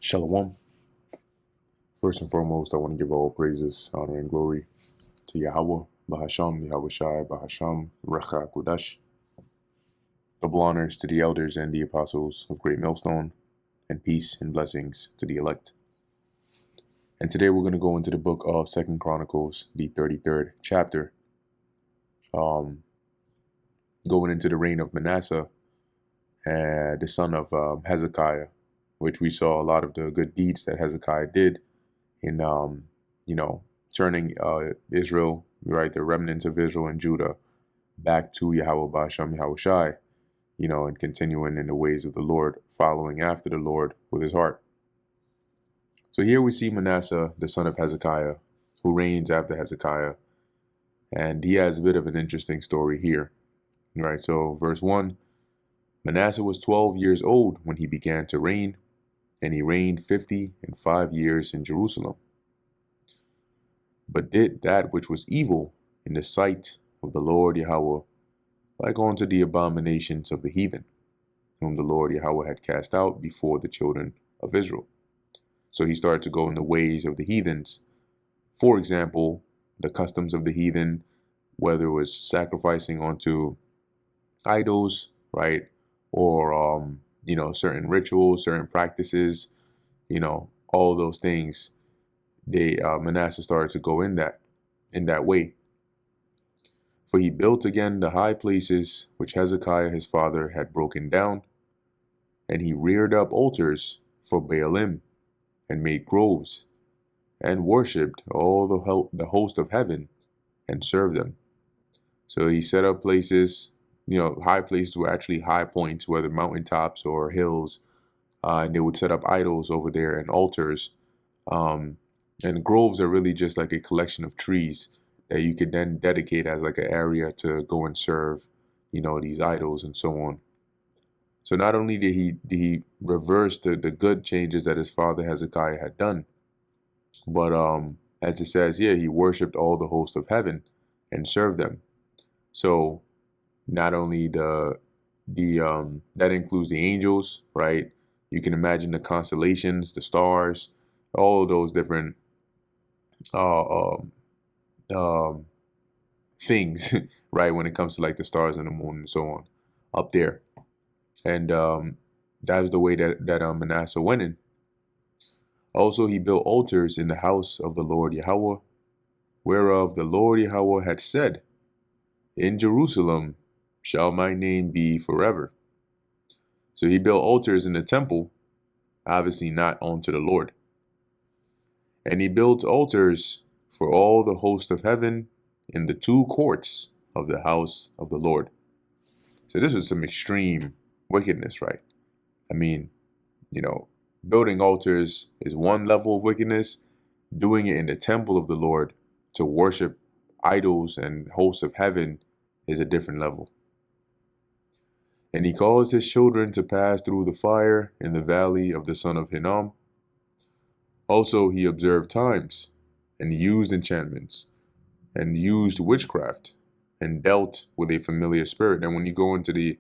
Shalom. First and foremost, I want to give all praises, honor, and glory to Yahweh, Bahasham, Yahweh Shai, Bahasham, Recha Kudash. Double honors to the elders and the apostles of Great Millstone, and peace and blessings to the elect. And today we're going to go into the book of 2 Chronicles, the 33rd chapter, going into the reign of Manasseh, the son of Hezekiah, which we saw a lot of the good deeds that Hezekiah did in, turning Israel, right, the remnants of Israel and Judah back to Yahweh Ba'asham Yahweh Shai, and continuing in the ways of the Lord, following after the Lord with his heart. So here we see Manasseh, the son of Hezekiah, who reigns after Hezekiah, and he has a bit of an interesting story here, right? So verse 1, Manasseh was 12 years old when he began to reign, and he reigned 55 years in Jerusalem, but did that which was evil in the sight of the Lord Yahweh, like unto the abominations of the heathen, whom the Lord Yahweh had cast out before the children of Israel. So he started to go in the ways of the heathens. For example, the customs of the heathen, whether it was sacrificing onto idols, right, or certain rituals, certain practices, all those things. Manasseh started to go in that way. For he built again the high places which Hezekiah his father had broken down, and he reared up altars for Baalim, and made groves, and worshipped all the host of heaven, and served them. So he set up places, high places were actually high points, whether mountaintops or hills, and they would set up idols over there and altars. And groves are really just like a collection of trees that you could then dedicate as like an area to go and serve, these idols and so on. So not only did he reverse the good changes that his father Hezekiah had done, but as it says here, he worshipped all the hosts of heaven and served them. So not only that includes the angels, right? You can imagine the constellations, the stars, all of those different things, right? When it comes to like the stars and the moon and so on up there. And that was the way that Manasseh went in. Also, he built altars in the house of the Lord Yahweh, whereof the Lord Yahweh had said, in Jerusalem shall my name be forever. So he built altars in the temple, obviously not unto the Lord. And he built altars for all the host of heaven in the two courts of the house of the Lord. So this was some extreme wickedness, right? I mean, building altars is one level of wickedness. Doing it in the temple of the Lord to worship idols and hosts of heaven is a different level. And he caused his children to pass through the fire in the valley of the son of Hinnom. Also he observed times, and used enchantments, and used witchcraft, and dealt with a familiar spirit. And when you go into the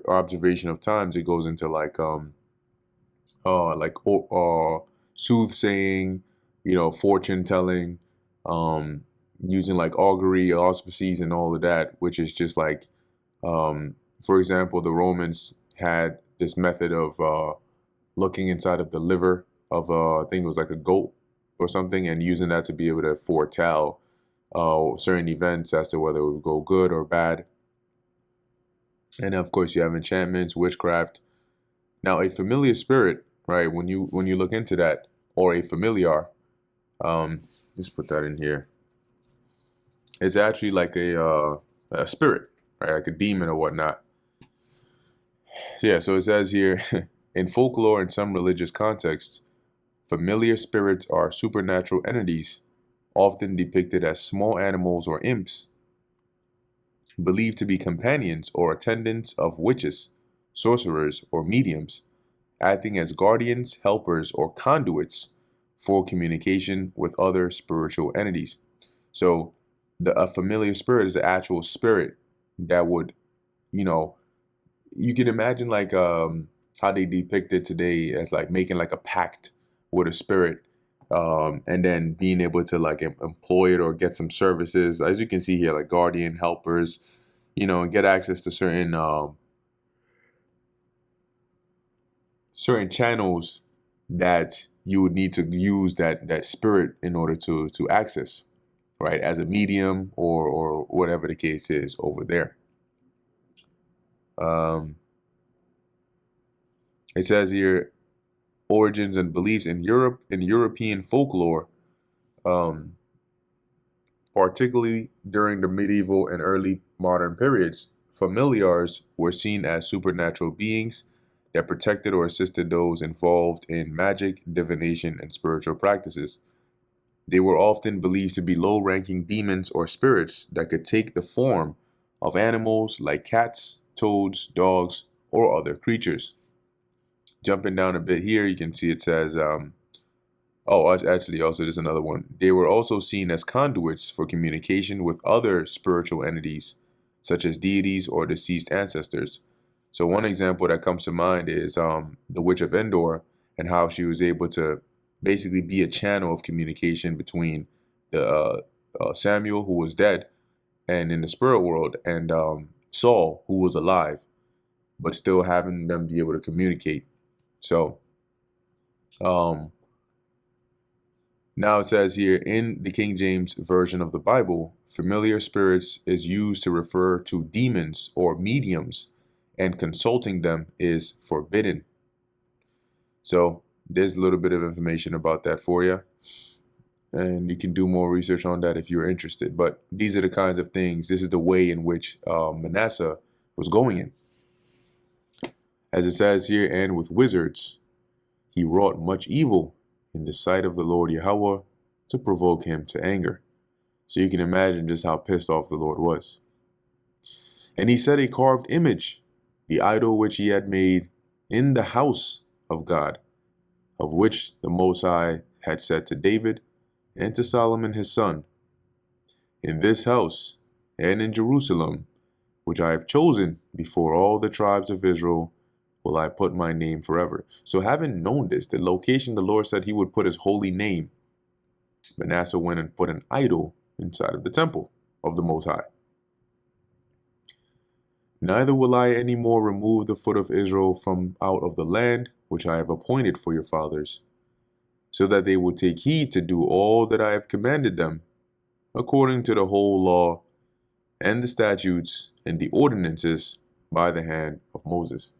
observation of times, it goes into soothsaying, fortune telling, using like augury, auspices, and all of that, which is just like, for example, the Romans had this method of looking inside of the liver of I think it was like a goat or something, and using that to be able to foretell certain events as to whether it would go good or bad. And of course, you have enchantments, witchcraft. Now, a familiar spirit, right? When you look into that, or a familiar, just put that in here. It's actually like a spirit, right? Like a demon or whatnot. So yeah, so it says here, in folklore and some religious contexts, familiar spirits are supernatural entities, often depicted as small animals or imps, believed to be companions or attendants of witches, sorcerers, or mediums, acting as guardians, helpers, or conduits for communication with other spiritual entities. So a familiar spirit is an actual spirit that would, you can imagine like how they depict it today as like making like a pact with a spirit, and then being able to like employ it or get some services, as you can see here, like guardian helpers, and get access to certain channels that you would need to use that spirit in order to access, right, as a medium or whatever the case is over there. It says here, origins and beliefs in Europe, in European folklore, particularly during the medieval and early modern periods, familiars were seen as supernatural beings that protected or assisted those involved in magic, divination, and spiritual practices. They were often believed to be low-ranking demons or spirits that could take the form of animals like cats, toads, dogs, or other creatures. Jumping down a bit here, you can see it says, actually, also there's another one. They were also seen as conduits for communication with other spiritual entities, such as deities or deceased ancestors. So one example that comes to mind is the Witch of Endor, and how she was able to basically be a channel of communication between the Samuel, who was dead and in the spirit world, and Saul, who was alive, but still having them be able to communicate. So now it says here, in the King James Version of the Bible, familiar spirits is used to refer to demons or mediums, and consulting them is forbidden. So there's a little bit of information about that for you, and you can do more research on that if you're interested. But these are the kinds of things, this is the way in which Manasseh was going in. As it says here, and with wizards, he wrought much evil in the sight of the Lord Yahweh to provoke him to anger. So you can imagine just how pissed off the Lord was. And he set a carved image, the idol which he had made in the house of God, of which the Most High had said to David and to Solomon his son, in this house and in Jerusalem, which I have chosen before all the tribes of Israel, will I put my name forever. So having known this, the location the Lord said he would put his holy name, Manasseh went and put an idol inside of the temple of the Most High. Neither will I any more remove the foot of Israel from out of the land which I have appointed for your fathers, so that they will take heed to do all that I have commanded them, according to the whole law and the statutes and the ordinances by the hand of Moses.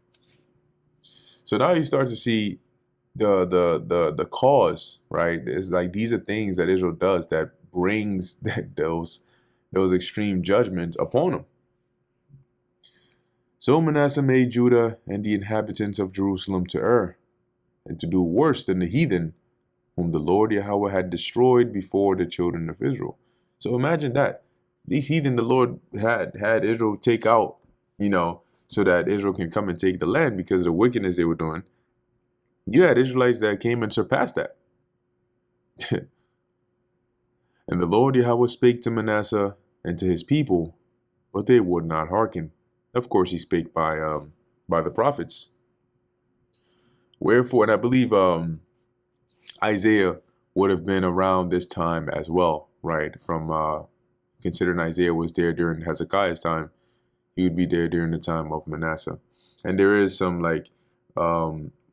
So now you start to see the cause, right? It's like these are things that Israel does that brings those extreme judgments upon them. So Manasseh made Judah and the inhabitants of Jerusalem to err, and to do worse than the heathen, whom the Lord Yahweh had destroyed before the children of Israel. So imagine that. These heathen the Lord had Israel take out, so that Israel can come and take the land because of the wickedness they were doing. You had Israelites that came and surpassed that. And the Lord Yahweh spake to Manasseh and to his people, but they would not hearken. Of course, he spake by the prophets. Wherefore, and I believe Isaiah would have been around this time as well, right? From considering Isaiah was there during Hezekiah's time, he would be there during the time of Manasseh. And there is some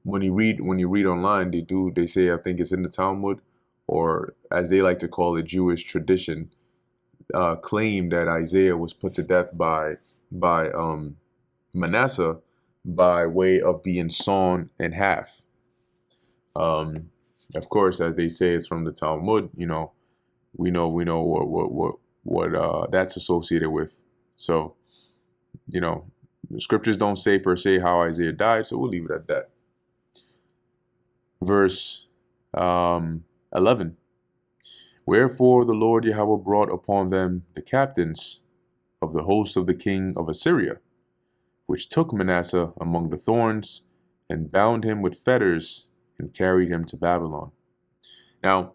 when you read online, they say, I think it's in the Talmud, or as they like to call it, Jewish tradition, claim that Isaiah was put to death by Manasseh by way of being sawn in half. Of course, as they say, it's from the Talmud. We know what that's associated with. So, the scriptures don't say per se how Isaiah died, so we'll leave it at that. Verse 11. Wherefore the Lord Yahweh brought upon them the captains of the host of the king of Assyria, which took Manasseh among the thorns, and bound him with fetters, and carried him to Babylon. Now,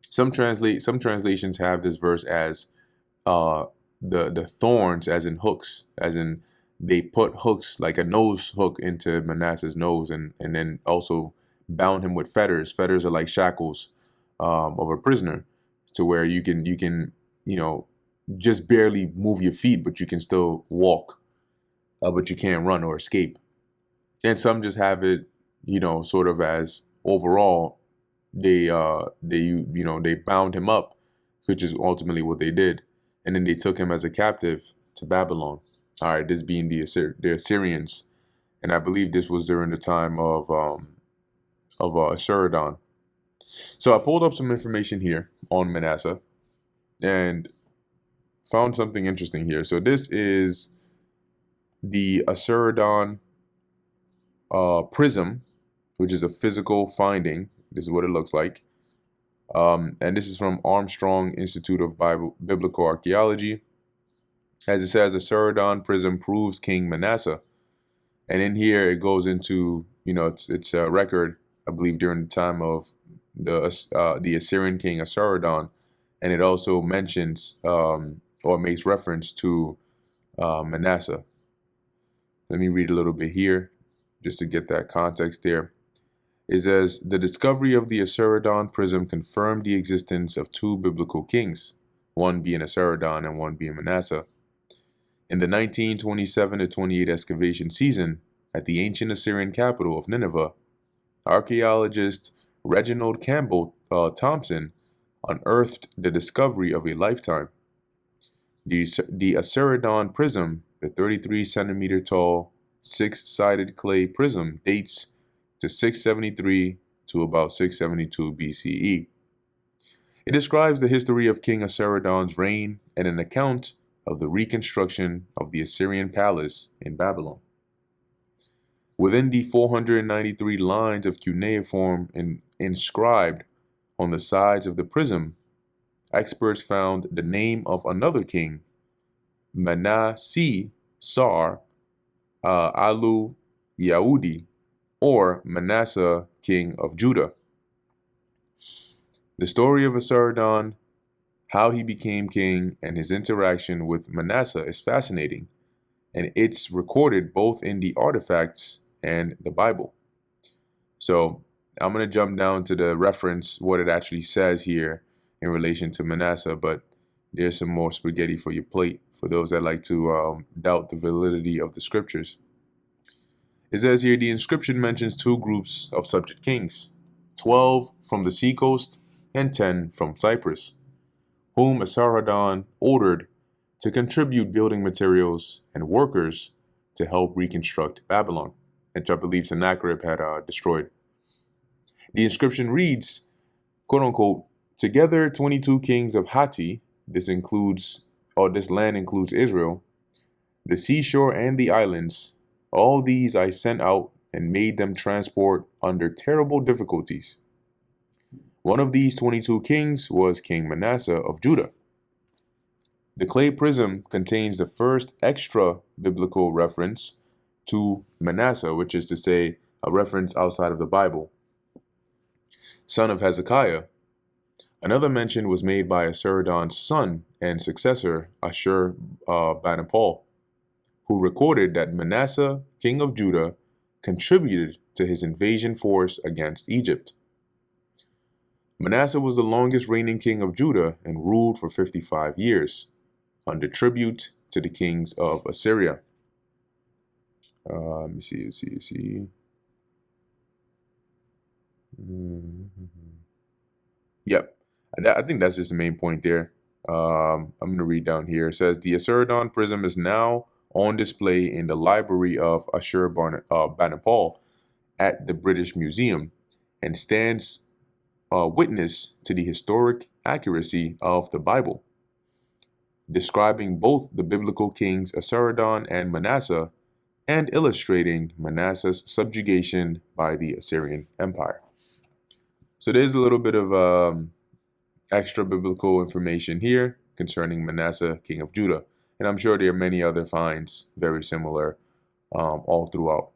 some translations have this verse as the thorns, as in hooks, as in they put hooks, like a nose hook, into Manasseh's nose, and then also bound him with fetters. Fetters are like shackles of a prisoner, to where you can just barely move your feet, but you can still walk, but you can't run or escape. And some just have it, sort of as overall they bound him up, which is ultimately what they did, and then they took him as a captive to Babylon. All right, this being the Assyrians, and I believe this was during the time of Assyrian. So I pulled up some information here on Manasseh and found something interesting here. So this is the Assyrian prism, which is a physical finding. This is what it looks like. And this is from Armstrong Institute of Biblical Archaeology. As it says, Assyrian prism proves King Manasseh. And in here, it goes into, it's a record, I believe, during the time of the Assyrian king Assyrian. And it also mentions or makes reference to Manasseh. Let me read a little bit here just to get that context there. It says, the discovery of the Assyrian prism confirmed the existence of two biblical kings, one being Assyrian and one being Manasseh. In the 1927-28 excavation season at the ancient Assyrian capital of Nineveh, archaeologist Reginald Campbell Thompson unearthed the discovery of a lifetime. The Assyrian prism, the 33-centimeter tall, six-sided clay prism, dates to 673 to about 672 BCE. It describes the history of King Assyrian's reign and an account of the reconstruction of the Assyrian palace in Babylon. Within the 493 lines of cuneiform inscribed on the sides of the prism, experts found the name of another king, Manasseh Sar Alu Yahudi, or Manasseh, king of Judah. The story of Assyrian, how he became king, and his interaction with Manasseh is fascinating, and it's recorded both in the artifacts and the Bible. So I'm going to jump down to the reference, what it actually says here in relation to Manasseh, but there's some more spaghetti for your plate for those that like to doubt the validity of the scriptures. It says here, the inscription mentions two groups of subject kings, 12 from the seacoast and 10 from Cyprus, whom Assyrian ordered to contribute building materials and workers to help reconstruct Babylon, which I believe Sennacherib had destroyed. The inscription reads, quote unquote, together 22 kings of Hatti, this land includes Israel, the seashore and the islands, all these I sent out and made them transport under terrible difficulties. One of these 22 kings was King Manasseh of Judah. The clay prism contains the first extra biblical reference to Manasseh, which is to say, a reference outside of the Bible, son of Hezekiah. Another mention was made by Assyrian's son and successor, Ashur-banipal, who recorded that Manasseh, king of Judah, contributed to his invasion force against Egypt. Manasseh was the longest reigning king of Judah and ruled for 55 years, under tribute to the kings of Assyria. Let me see. Yep, I think that's just the main point there. I'm going to read down here. It says, the Assyrian prism is now on display in the library of Ashur-banipal at the British Museum and stands witness to the historic accuracy of the Bible, describing both the biblical kings Assyrian and Manasseh and illustrating Manasseh's subjugation by the Assyrian Empire. So there's a little bit of extra biblical information here concerning Manasseh, king of Judah. And I'm sure there are many other finds very similar all throughout.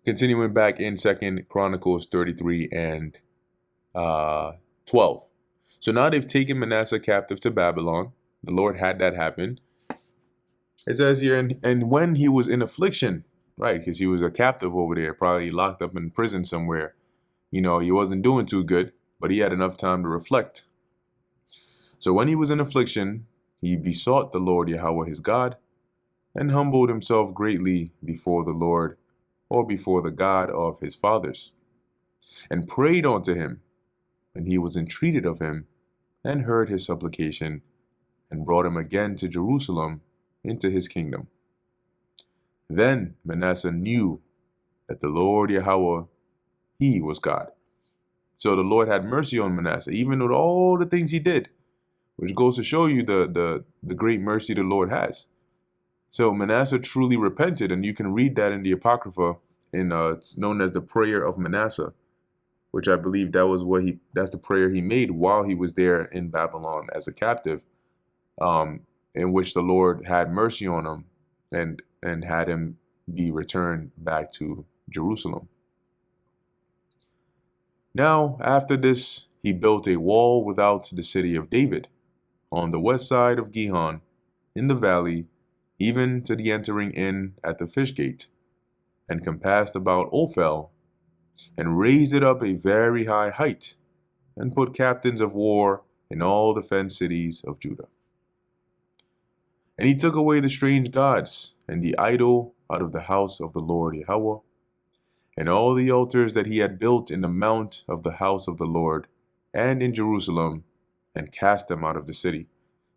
Continuing back in 2 Chronicles 33 and 12. So now they've taken Manasseh captive to Babylon. The Lord had that happen. It says here, and when he was in affliction, right, because he was a captive over there, probably locked up in prison somewhere. He wasn't doing too good, but he had enough time to reflect. So when he was in affliction, he besought the Lord Yahweh his God, and humbled himself greatly before the Lord, or before the God of his fathers, and prayed unto him, and he was entreated of him, and heard his supplication, and brought him again to Jerusalem into his kingdom. Then Manasseh knew that the Lord Yahweh, he was God. So the Lord had mercy on Manasseh, even with all the things he did, which goes to show you the great mercy the Lord has. So Manasseh truly repented, and you can read that in the Apocrypha, it's known as the prayer of Manasseh, which I believe that's the prayer he made while he was there in Babylon as a captive, in which the Lord had mercy on him and had him be returned back to Jerusalem. Now, after this, he built a wall without the city of David, on the west side of Gihon, in the valley, even to the entering in at the fish gate, and compassed about Ophel, and raised it up a very high height, and put captains of war in all the fenced cities of Judah. And he took away the strange gods and the idol out of the house of the Lord Yahweh, and all the altars that he had built in the mount of the house of the Lord and in Jerusalem, and cast them out of the city.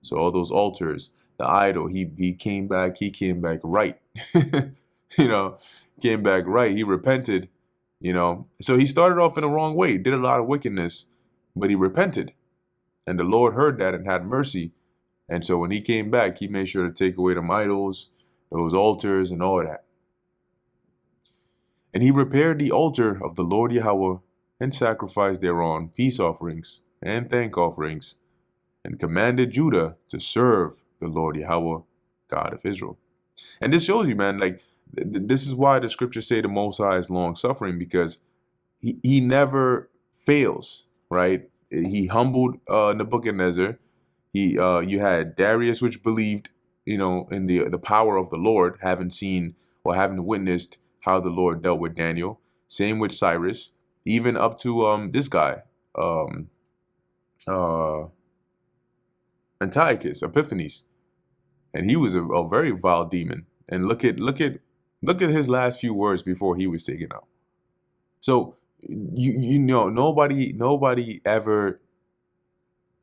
So all those altars, the idol, he came back right. Came back right. He repented, So he started off in the wrong way, did a lot of wickedness, but he repented. And the Lord heard that and had mercy. And so when he came back, he made sure to take away them idols, those altars, and all of that. And he repaired the altar of the Lord Yahweh, and sacrificed thereon peace offerings and thank offerings, and commanded Judah to serve the Lord Yahweh, God of Israel. And this shows you, man, like, this is why the scriptures say the Most High is long suffering, because he never fails, right? He humbled Nebuchadnezzar. You had Darius, which believed, in the power of the Lord, having seen or having witnessed how the Lord dealt with Daniel. Same with Cyrus, even up to this guy, Antiochus Epiphanes, and he was a very vile demon. And look at his last few words before he was taken out. So nobody ever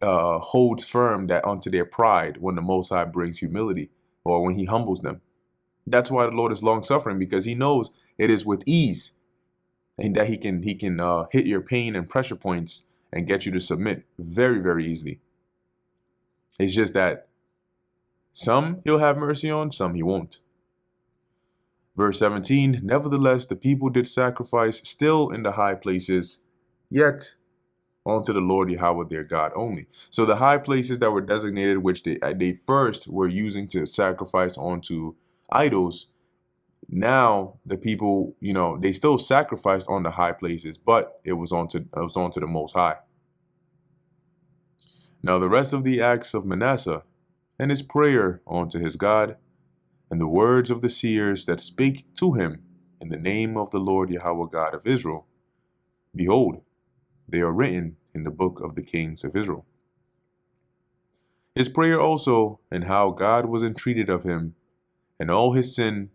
holds firm that onto their pride when the Most High brings humility, or when he humbles them. That's why the Lord is long suffering, because he knows it is with ease, and that he can hit your pain and pressure points and get you to submit very, very easily. It's just that some he'll have mercy on, some he won't. Verse 17, nevertheless, the people did sacrifice still in the high places, yet unto the Lord Yahweh their God only. So the high places that were designated, which they first were using to sacrifice onto idols, now the people, they still sacrificed on the high places, but it was onto the Most High. Now the rest of the acts of Manasseh, and his prayer unto his God, and the words of the seers that spake to him in the name of the Lord Yahweh God of Israel, behold, they are written in the book of the kings of Israel. His prayer also, and how God was entreated of him, and all his sin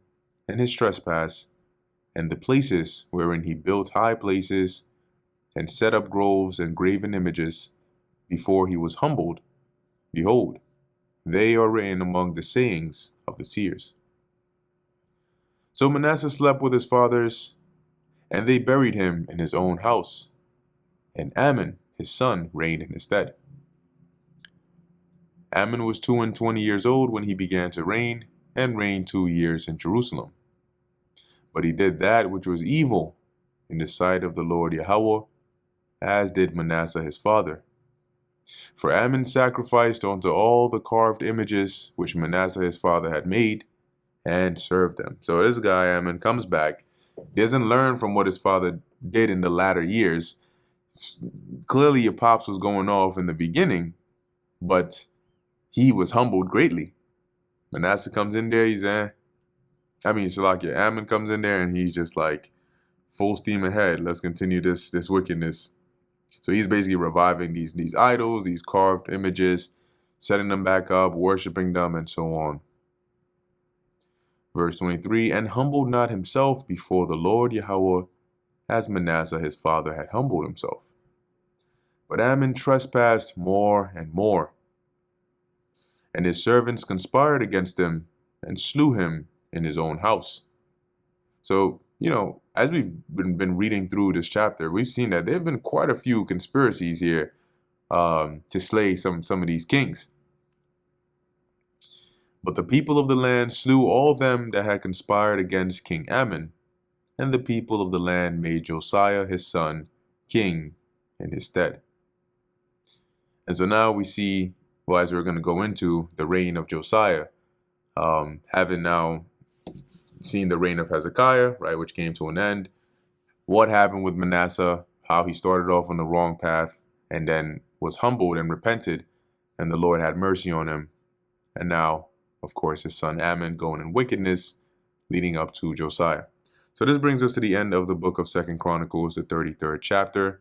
and his trespass, and the places wherein he built high places, and set up groves and graven images, before he was humbled, behold, they are written among the sayings of the seers. So Manasseh slept with his fathers, and they buried him in his own house, and Amon his son reigned in his stead. Amon was 22 years old when he began to reign, and reigned 2 years in Jerusalem. But he did that which was evil in the sight of the Lord Yahweh, as did Manasseh his father. For Amon sacrificed unto all the carved images which Manasseh his father had made, and served them. So this guy, Amon, comes back, doesn't learn from what his father did in the latter years. Clearly your pops was going off in the beginning, but he was humbled greatly. Manasseh comes in there, Salakia, Ammon comes in there and he's just like full steam ahead. Let's continue this wickedness. So he's basically reviving these idols, these carved images, setting them back up, worshiping them, and so on. Verse 23, and humbled not himself before the Lord Yahweh, as Manasseh his father had humbled himself. But Ammon trespassed more and more, and his servants conspired against him and slew him in his own house. So, as we've been reading through this chapter, we've seen that there have been quite a few conspiracies here to slay some of these kings. But the people of the land slew all them that had conspired against King Ammon, and the people of the land made Josiah his son king in his stead. And so now we see, well, as we're going to go into the reign of Josiah, having now seen the reign of Hezekiah, right, which came to an end, what happened with Manasseh, how he started off on the wrong path and then was humbled and repented, and the Lord had mercy on him. And now, of course, his son Ammon going in wickedness, leading up to Josiah. So this brings us to the end of the book of 2 Chronicles, the 33rd chapter.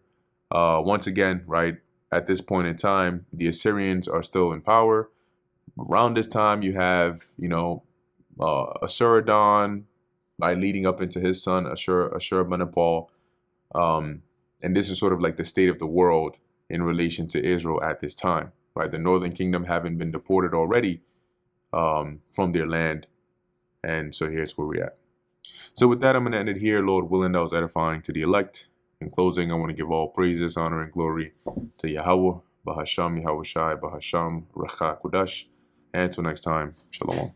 Once again, right, at this point in time, the Assyrians are still in power. Around this time, you have, Ashur-dan, right, leading up into his son, Ashurbanipal. And this is sort of like the state of the world in relation to Israel at this time, right? The northern kingdom having been deported already from their land. And so here's where we're at. So with that, I'm going to end it here. Lord willing, that was edifying to the elect. In closing, I want to give all praises, honor, and glory to Yahweh, Bahasham, Yahweh Shai, Bahasham, Racha Kudash. And until next time, Shalom.